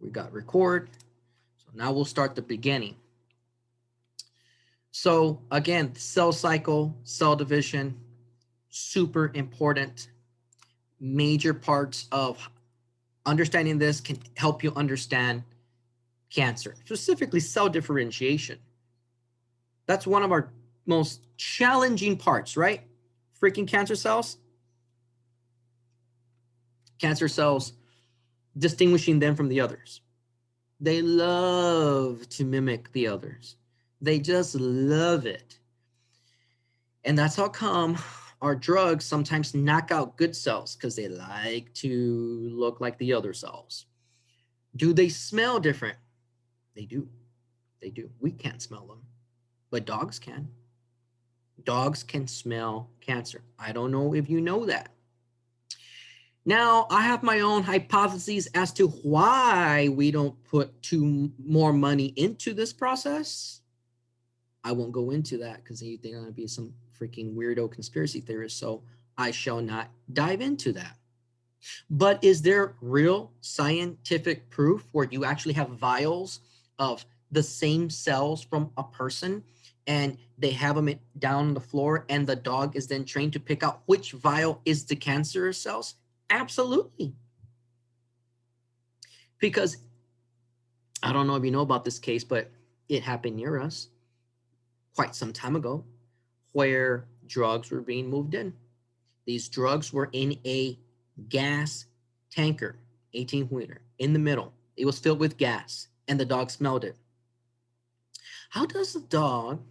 We got record. So now we'll start the beginning. So again, cell cycle, cell division, super important. Major parts of understanding this can help you understand cancer, specifically cell differentiation. That's one of our most challenging parts, right? Freaking cancer cells. Cancer cells, distinguishing them from the others. They love to mimic the others. They just love it. And that's how come our drugs sometimes knock out good cells, because they like to look like the other cells. Do they smell different? They do. They do. We can't smell them, but dogs can. Dogs can smell cancer. I don't know if you know that. Now, I have my own hypotheses as to why we don't put more money into this process. I won't go into that because they're going to be some freaking weirdo conspiracy theorists, so I shall not dive into that. But is there real scientific proof where you actually have vials of the same cells from a person and they have them down on the floor and the dog is then trained to pick out which vial is the cancerous cells? Absolutely. Because I don't know if you know about this case, but it happened near us quite some time ago where drugs were being moved in. These drugs were in a gas tanker, 18-wheeler, in the middle. It was filled with gas, and the dog smelled it. How does the dog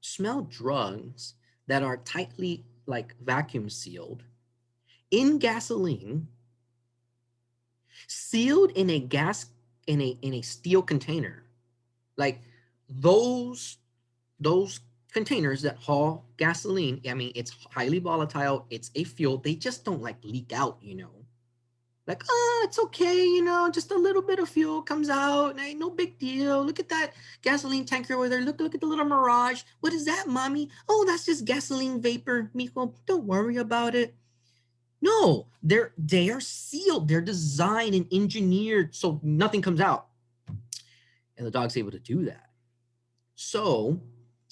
smell drugs that are tightly like vacuum sealed in gasoline, sealed in a steel container? Like those containers that haul gasoline, I mean, it's highly volatile, it's a fuel, they just don't like leak out, you know. Like, oh, it's okay, you know, just a little bit of fuel comes out, ain't no big deal. Look at that gasoline tanker over there. Look at the little Mirage. What is that, mommy? Oh, that's just gasoline vapor, mijo. Don't worry about it. No, they are sealed. They're designed and engineered so nothing comes out. And the dog's able to do that. So,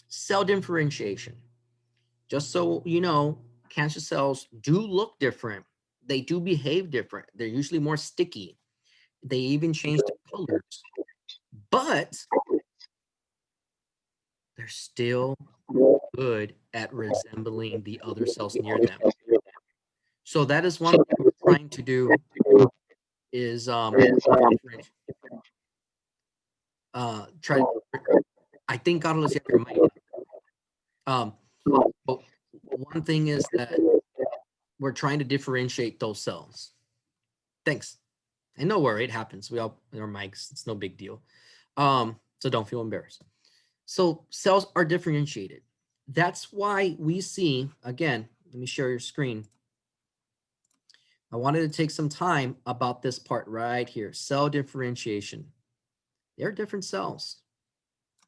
cell differentiation. Just so you know, cancer cells do look different. They do behave different. They're usually more sticky. They even change the colors, but they're still good at resembling the other cells near them. So that is one thing we're trying to do is try. I think Carlos, you have your mic. But one thing is that we're trying to differentiate those cells. Thanks. And no worry, it happens. We all our mics, it's no big deal. So don't feel embarrassed. So cells are differentiated. That's why we see, again, let me share your screen. I wanted to take some time about this part right here, cell differentiation. They're different cells.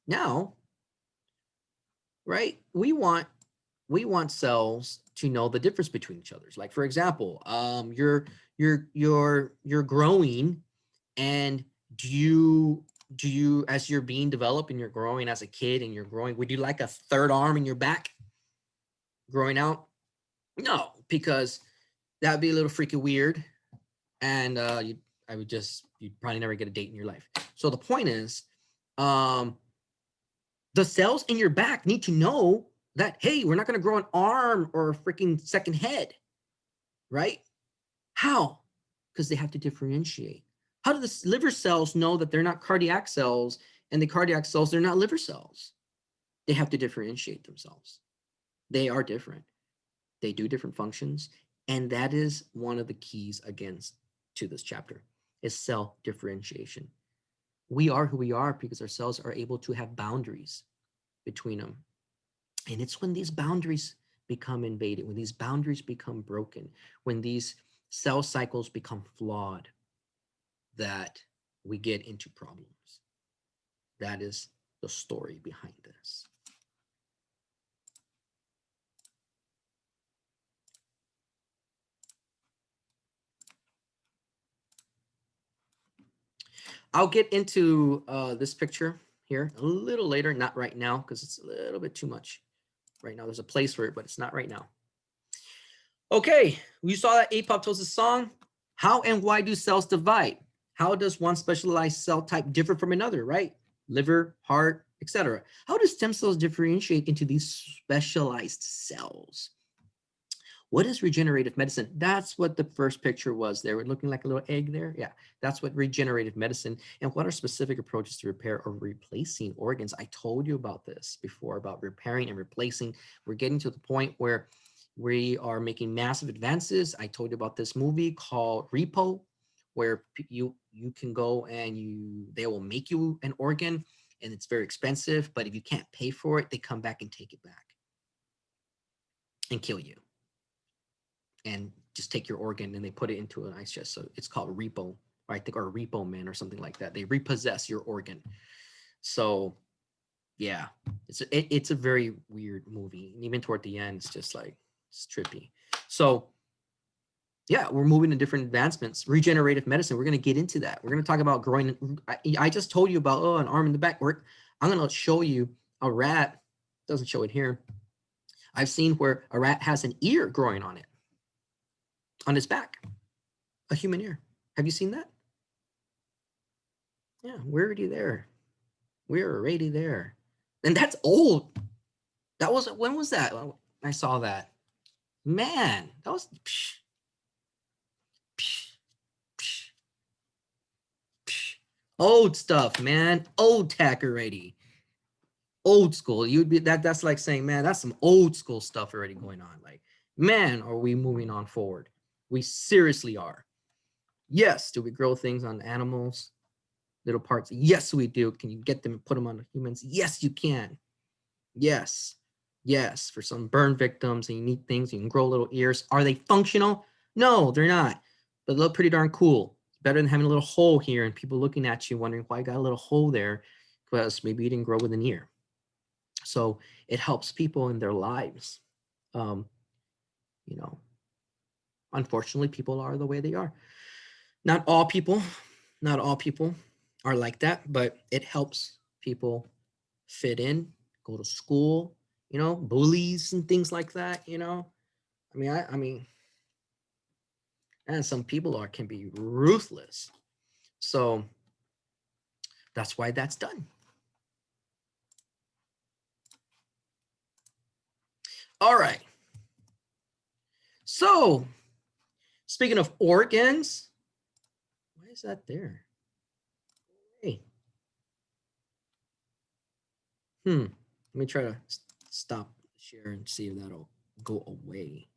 Now, right, we want cells to know the difference between each other. Like for example, you're growing, and do you as you're being developed and you're growing as a kid and you're growing, would you like a third arm in your back growing out? No, because that'd be a little freaking weird, and you'd probably never get a date in your life. So the point is, the cells in your back need to know that, hey, we're not going to grow an arm or a freaking second head, right? How? Because they have to differentiate. How do the liver cells know that they're not cardiac cells, and the cardiac cells, they're not liver cells? They have to differentiate themselves. They are different. They do different functions. And that is one of the keys against to this chapter is cell differentiation. We are who we are because our cells are able to have boundaries between them. And it's when these boundaries become invaded, when these boundaries become broken, when these cell cycles become flawed, that we get into problems. That is the story behind this. I'll get into this picture here a little later, not right now, because it's a little bit too much. Right now, there's a place for it, but it's not right now. Okay, you saw that apoptosis song. How and why do cells divide? How does one specialized cell type differ from another, right? Liver, heart, etc. How do stem cells differentiate into these specialized cells? What is regenerative medicine? That's what the first picture was there. We're looking like a little egg there. Yeah, that's what regenerative medicine. And what are specific approaches to repair or replacing organs? I told you about this before, about repairing and replacing. We're getting to the point where we are making massive advances. I told you about this movie called Repo, where you can go and they will make you an organ, and it's very expensive. But if you can't pay for it, they come back and take it back and kill you, and just take your organ and they put it into an ice chest. So it's called repo, I think, or repo man or something like that. They repossess your organ. So yeah, it's a very weird movie. And even toward the end, it's just like, it's trippy. So yeah, we're moving to different advancements. Regenerative medicine, we're going to get into that. We're going to talk about growing. I just told you about, an arm in the back. I'm going to show you a rat. Doesn't show it here. I've seen where a rat has an ear growing on its back, a human ear. Have you seen that? Yeah, we're already there. We're already there. And that's old. When was that? I saw that. Man, that was old stuff, man. Old tech already. Old school. That's like saying, man, that's some old school stuff already going on. Like, man, are we moving on forward? We seriously are. Yes, do we grow things on animals? Little parts? Yes, we do. Can you get them and put them on humans? Yes, you can. Yes. Yes. For some burn victims and you need things, you can grow little ears. Are they functional? No, they're not. But they look pretty darn cool. It's better than having a little hole here and people looking at you wondering why I got a little hole there, because maybe you didn't grow with an ear. So it helps people in their lives. Unfortunately, people are the way they are. Not all people are like that, but it helps people fit in, go to school, bullies and things like that, I mean, and some people can be ruthless. So that's why that's done. All right. So speaking of organs, why is that there? Hey. Let me try to stop share and see if that'll go away.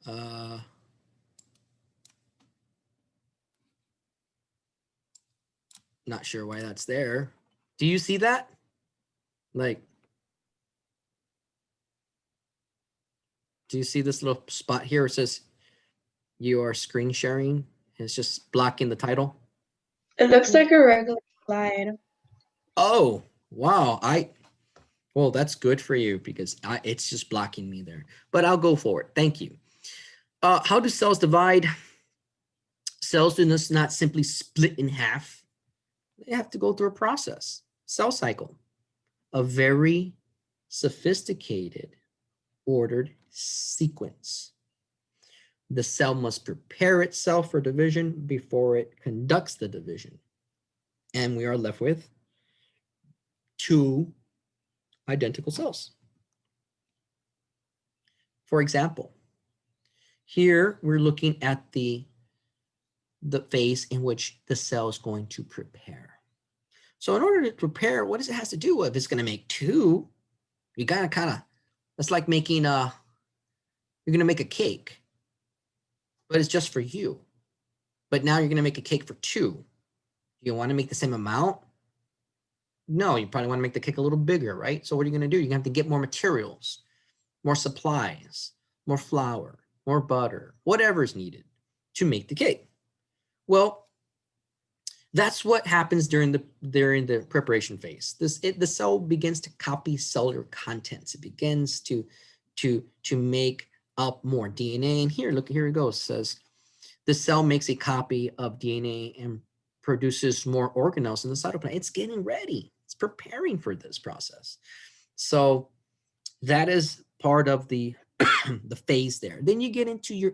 Huh. Not sure why that's there. Do you see that? Like, do you see this little spot here? It says you are screen sharing. It's just blocking the title. It looks like a regular slide. Oh, wow. Well, that's good for you because it's just blocking me there. But I'll go for it. Thank you. How do cells divide? Cells do not simply split in half. They have to go through a process, cell cycle, a very sophisticated, ordered sequence. The cell must prepare itself for division before it conducts the division. And we are left with two identical cells. For example, here we're looking at the phase in which the cell is going to prepare. So in order to prepare, what does it have to do? If it's going to make two, you gotta kind of, it's like making you're going to make a cake, but it's just for you. But now you're going to make a cake for two. Do you want to make the same amount? No, you probably want to make the cake a little bigger, right? So what are you going to do? You're going to have to get more materials, more supplies, more flour, more butter, whatever is needed to make the cake. Well, That's what happens during the preparation phase. The cell begins to copy cellular contents. It begins to make up more DNA. And here, look, here it goes. It says the cell makes a copy of DNA and produces more organelles in the cytoplasm. It's getting ready. It's preparing for this process. So that is part of the the phase there. Then you get into your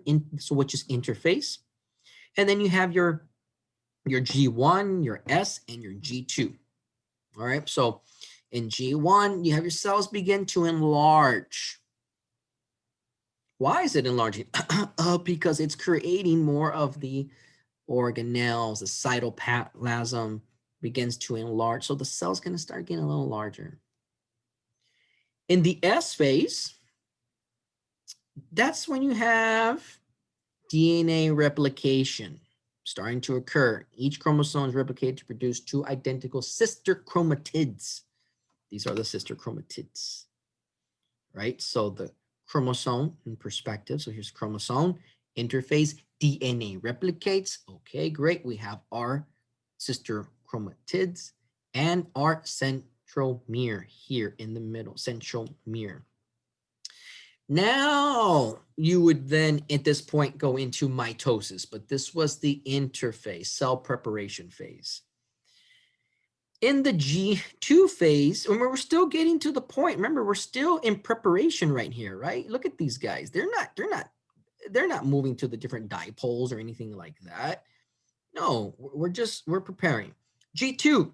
which is interphase, and then you have your G1, your S, and your G2. All right. So in G1, you have your cells begin to enlarge. Why is it enlarging? Because it's creating more of the organelles, the cytoplasm begins to enlarge. So the cell's going to start getting a little larger. In the S phase, that's when you have DNA replication starting to occur. Each chromosome is replicated to produce two identical sister chromatids. These are the sister chromatids, right? So the chromosome in perspective. So here's chromosome, interphase, DNA replicates. Okay, great. We have our sister chromatids and our centromere here in the middle, centromere. Now you would then at this point go into mitosis, but this was the interphase, cell preparation phase. In the G2 phase, and we're still getting to the point. Remember, we're still in preparation right here, right? Look at these guys. They're not moving to the different dipoles or anything like that. No, we're preparing. G2.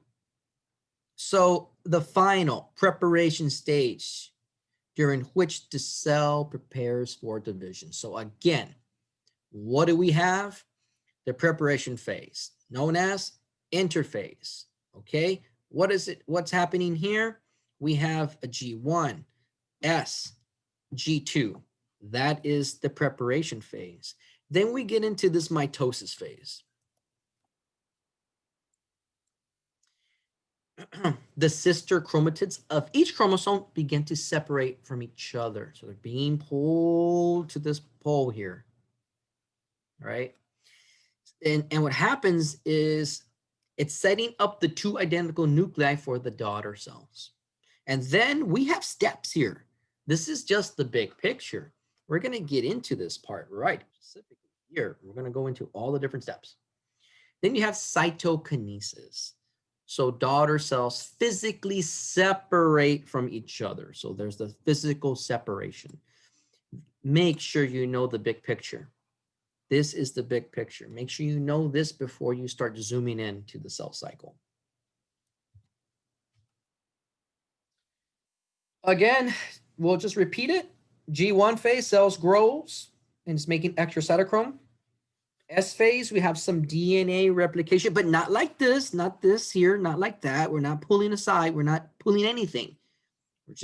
So the final preparation stage during which the cell prepares for division. So again, what do we have? The preparation phase, known as interphase. Okay, what is it? What's happening here? We have a G1, S, G2. That is the preparation phase. Then we get into this mitosis phase. The sister chromatids of each chromosome begin to separate from each other. So they're being pulled to this pole here, right? And what happens is it's setting up the two identical nuclei for the daughter cells. And then we have steps here. This is just the big picture. We're going to get into this part right specifically here. We're going to go into all the different steps. Then you have cytokinesis. So daughter cells physically separate from each other. So there's the physical separation. Make sure you know the big picture. This is the big picture. Make sure you know this before you start zooming in to the cell cycle. Again, we'll just repeat it. G1 phase, cells grows and it's making extra cytochrome. S phase, we have some DNA replication, but not like this, not this here, not like that. We're not pulling aside. We're not pulling anything. We're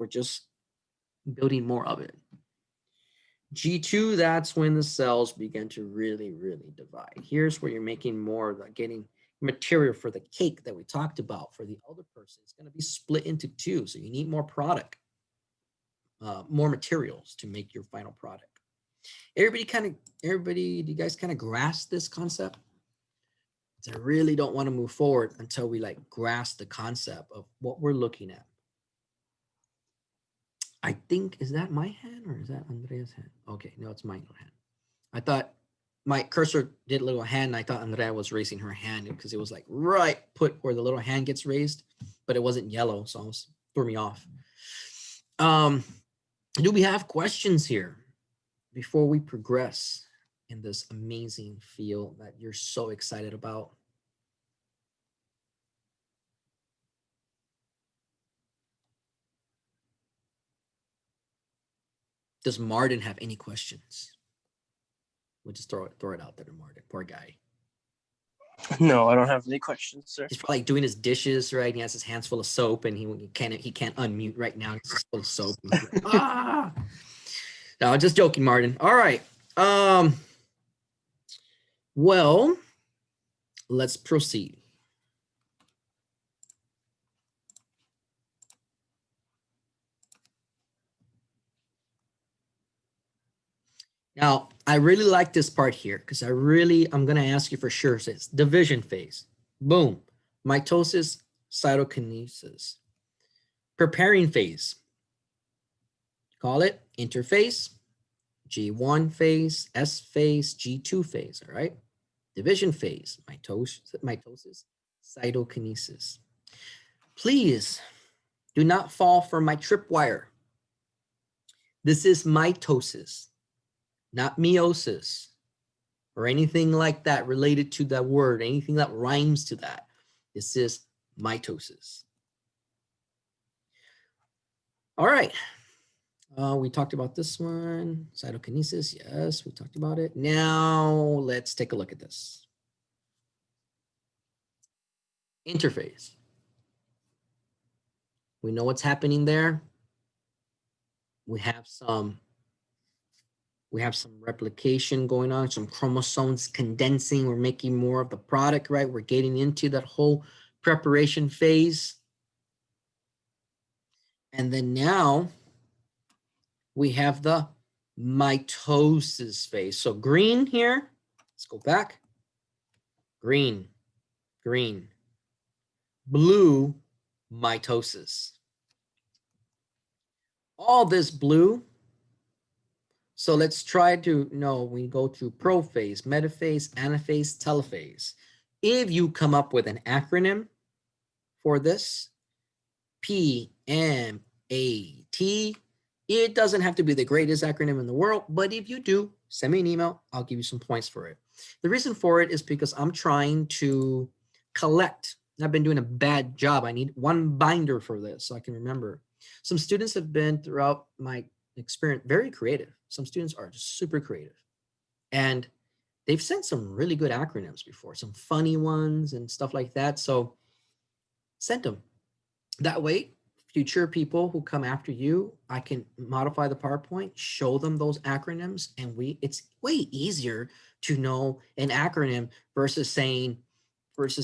just building more of it. G2, that's when the cells begin to really, really divide. Here's where you're making more of the getting material for the cake that we talked about for the other person. It's going to be split into two. So you need more product, more materials to make your final product. Everybody, do you guys kind of grasp this concept? I really don't want to move forward until we like grasp the concept of what we're looking at. I think, is that my hand or is that Andrea's hand? Okay, no, it's my little hand. I thought my cursor did a little hand and I thought Andrea was raising her hand because it was like right put where the little hand gets raised, but it wasn't yellow, so it threw me off. Do we have questions here before we progress in this amazing field that you're so excited about? Does Martin have any questions? We'll just throw it out there to Martin. Poor guy. No, I don't have any questions, sir. He's probably doing his dishes, right? He has his hands full of soap, and he can't unmute right now. He's just full of soap. Like, ah! No, just joking, Martin. All right. Well, let's proceed. Now, I really like this part here because I'm going to ask you for sure. It's division phase. Boom. Mitosis, cytokinesis. Preparing phase. Call it interphase, G1 phase, S phase, G2 phase, all right? Division phase, mitosis, cytokinesis. Please do not fall for my tripwire. This is mitosis, not meiosis or anything like that related to that word, anything that rhymes to that. This is mitosis. All right. We talked about this one, cytokinesis. Yes, we talked about it. Now let's take a look at this. Interphase. We know what's happening there. We have some replication going on, some chromosomes condensing. We're making more of the product, right? We're getting into that whole preparation phase. And then now we have the mitosis phase. So green here, let's go back. Green, green, blue, mitosis. All this blue. So let's try to know, we go through prophase, metaphase, anaphase, telophase. If you come up with an acronym for this, PMAT, it doesn't have to be the greatest acronym in the world, but if you do, send me an email, I'll give you some points for it. The reason for it is because I'm trying to collect. I've been doing a bad job. I need one binder for this so I can remember. Some students have been throughout my experience very creative. Some students are just super creative. And they've sent some really good acronyms before, some funny ones and stuff like that. So send them. That way, future people who come after you, I can modify the PowerPoint, show them those acronyms, and it's way easier to know an acronym versus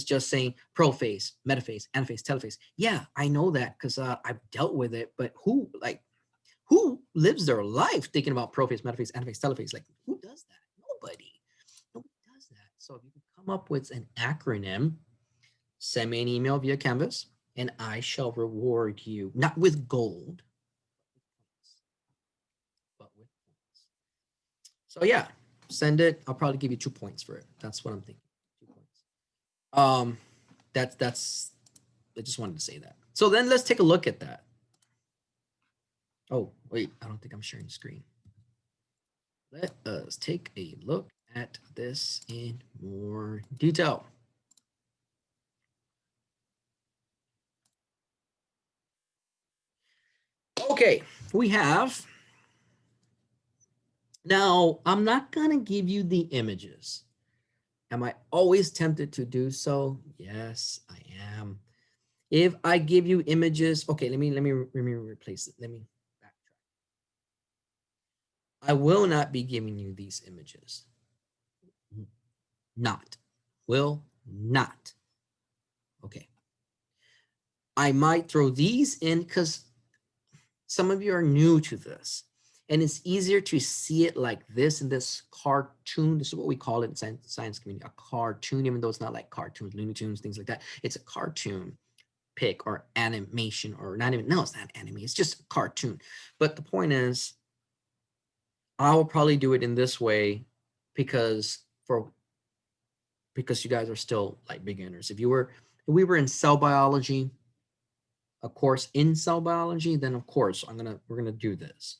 just saying prophase, metaphase, anaphase, telophase. Yeah, I know that because I've dealt with it, but who lives their life thinking about prophase, metaphase, anaphase, telophase? Like, who does that? Nobody does that. So if you can come up with an acronym, send me an email via Canvas, and I shall reward you, not with gold, but with points. So yeah, send it. I'll probably give you 2 points for it. That's what I'm thinking. 2 points. That's. I just wanted to say that. So then let's take a look at that. Oh wait, I don't think I'm sharing the screen. Let us take a look at this in more detail. Okay, we have. Now, I'm not going to give you the images. Am I always tempted to do so? Yes, I am. If I give you images, okay, let me replace it. Let me backtrack. I will not be giving you these images. Will not. Okay. I might throw these in because some of you are new to this. And it's easier to see it like this in this cartoon. This is what we call it in science community, a cartoon, even though it's not like cartoons, Looney Tunes, things like that. It's a cartoon pic or animation, or not even, no, it's not anime. It's just a cartoon. But the point is, I will probably do it in this way because you guys are still like beginners. If we were in cell biology, a course in cell biology, then of course we're gonna do this.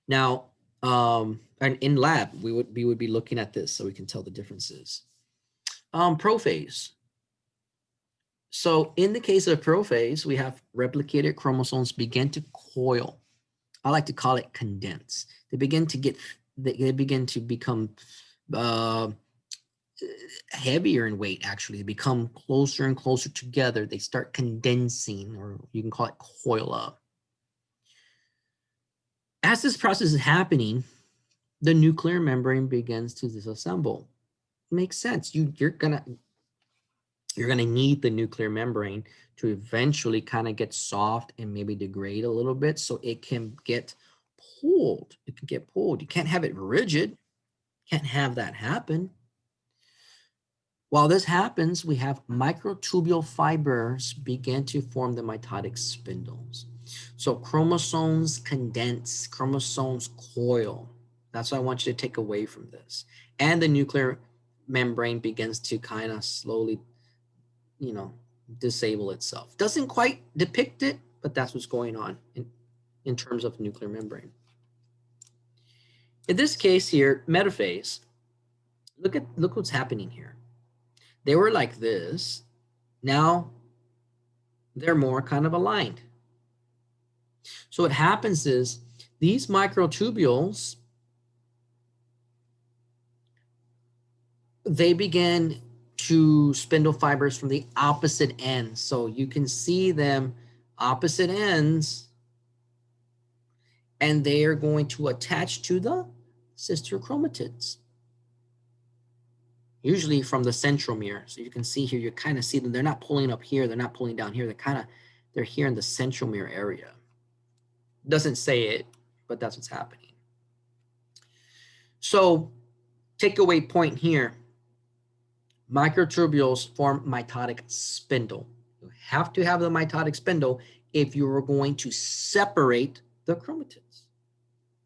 Now, and in lab, we would be looking at this so we can tell the differences. Prophase. So in the case of prophase, we have replicated chromosomes begin to coil. I like to call it condense. They begin to become heavier in weight. Actually, they become closer and closer together. They start condensing, or you can call it coil up. As this process is happening, the nuclear membrane begins to disassemble. Makes sense. You're gonna need the nuclear membrane to eventually kind of get soft and maybe degrade a little bit so it can get pulled. It can get pulled. You can't have it rigid. Can't have that happen. While this happens, we have microtubule fibers begin to form the mitotic spindles. So chromosomes condense, chromosomes coil. That's what I want you to take away from this. And the nuclear membrane begins to kind of slowly, disable itself. Doesn't quite depict it, but that's what's going on in terms of nuclear membrane. In this case here, metaphase, look what's happening here. They were like this. Now they're more kind of aligned. So what happens is these microtubules, they begin to spindle fibers from the opposite ends. So you can see them opposite ends, and they are going to attach to the sister chromatids. Usually from the centromere. So you can see here, you kind of see them. They're not pulling up here. They're not pulling down here. They're here in the centromere area. Doesn't say it, but that's what's happening. So takeaway point here, microtubules form mitotic spindle. You have to have the mitotic spindle if you are going to separate the chromatids.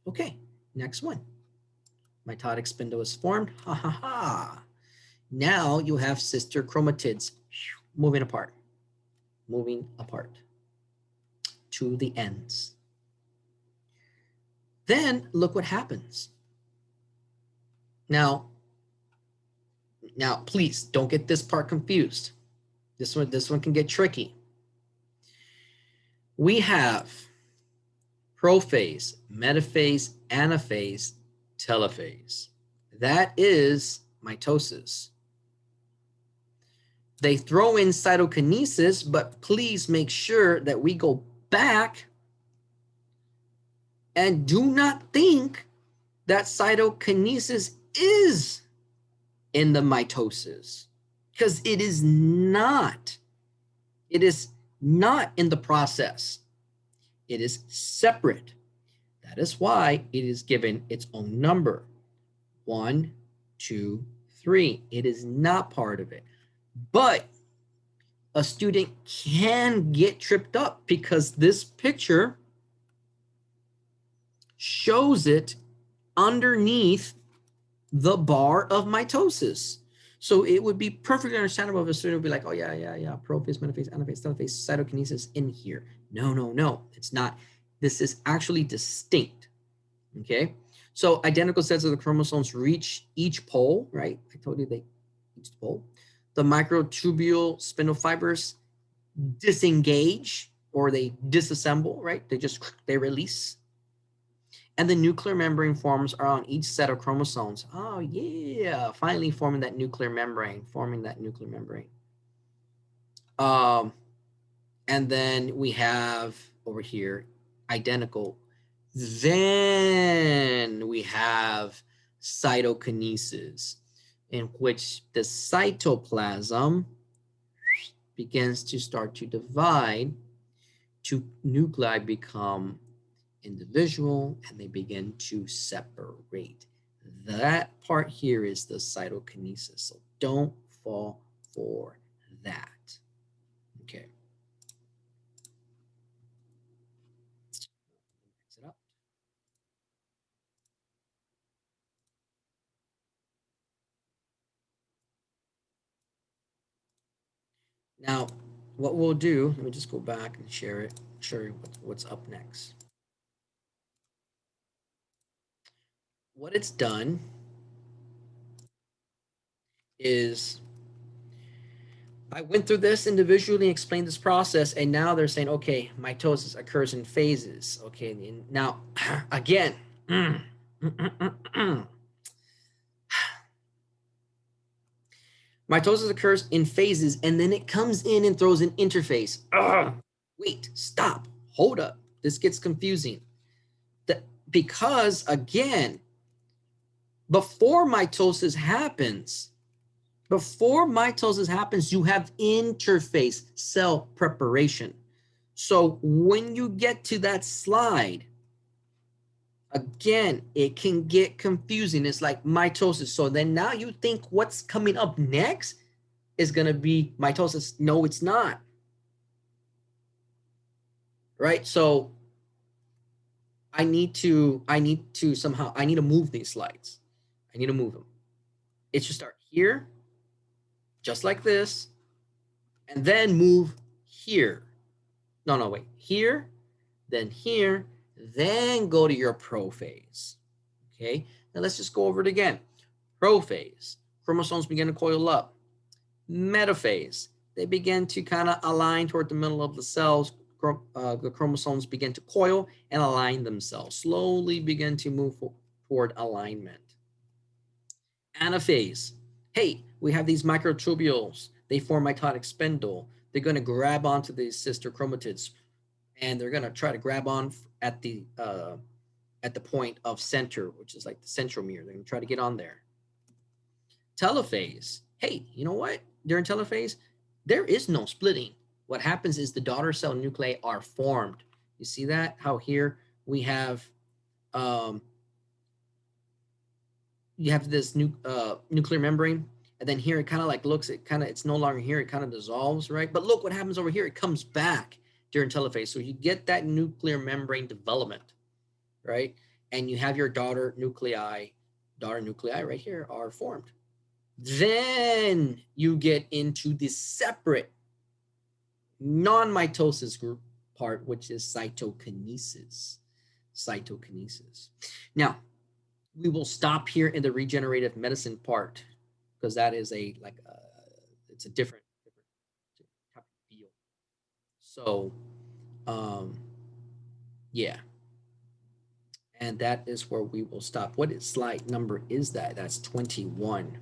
Okay, next one. Mitotic spindle is formed. Ha ha ha. Now you have sister chromatids moving apart to the ends. Then look what happens. Now, please don't get this part confused. This one can get tricky. We have prophase, metaphase, anaphase, telophase. That is mitosis. They throw in cytokinesis, but please make sure that we go back and do not think that cytokinesis is in the mitosis, because it is not. It is not in the process. It is separate. That is why it is given its own number. 1, 2, 3. It is not part of it. But a student can get tripped up because this picture shows it underneath the bar of mitosis. So it would be perfectly understandable if a student would be like, oh yeah, prophase, metaphase, anaphase, telophase, cytokinesis in here. No, it's not. This is actually distinct, okay? So identical sets of the chromosomes reach each pole, right? I told you they reach the pole. The microtubule spindle fibers disengage or they disassemble, right? They release. And the nuclear membrane forms are on each set of chromosomes. Oh yeah, finally forming that nuclear membrane, and then we have over here, identical. Then we have cytokinesis, in which the cytoplasm begins to start to divide, to nuclei become individual, and they begin to separate. That part here is the cytokinesis. So don't fall for that. Okay. Mix it up. Now, what we'll do, let me just go back and share it, show you what's up next. What it's done is I went through this individually, explained this process, and now they're saying, okay, mitosis occurs in phases. Okay, and now again, mitosis occurs in phases, and then it comes in and throws an interphase. Wait, stop, hold up. This gets confusing. Because again, before mitosis happens, you have interphase cell preparation. So when you get to that slide, again, it can get confusing. It's like mitosis. So then now you think what's coming up next is going to be mitosis. No, it's not. Right? So I need to move these slides. I need to move them. It should start here, just like this, and then move here. No, wait. Here, then here, then go to your prophase. Okay? Now let's just go over it again. Prophase, chromosomes begin to coil up. Metaphase, they begin to kind of align toward the middle of the cells. The chromosomes begin to coil and align themselves, slowly begin to move toward alignment. Anaphase, hey, we have these microtubules. They form mitotic spindle. They're going to grab onto these sister chromatids, and they're going to try to grab on at the point of center, which is like the centromere. They're going to try to get on there. Telophase, hey, you know what? During telophase, there is no splitting. What happens is the daughter cell nuclei are formed. You see that? How here we have this nuclear membrane, and then here it kind of like looks, it's no longer here, it kind of dissolves, right? But look what happens over here, it comes back during telophase. So you get that nuclear membrane development, right? And you have your daughter nuclei right here are formed. Then you get into this separate non-mitosis group part, which is cytokinesis. Now, we will stop here in the regenerative medicine part because that is it's a different type of field. So, yeah. And that is where we will stop. What slide number is that? That's 21.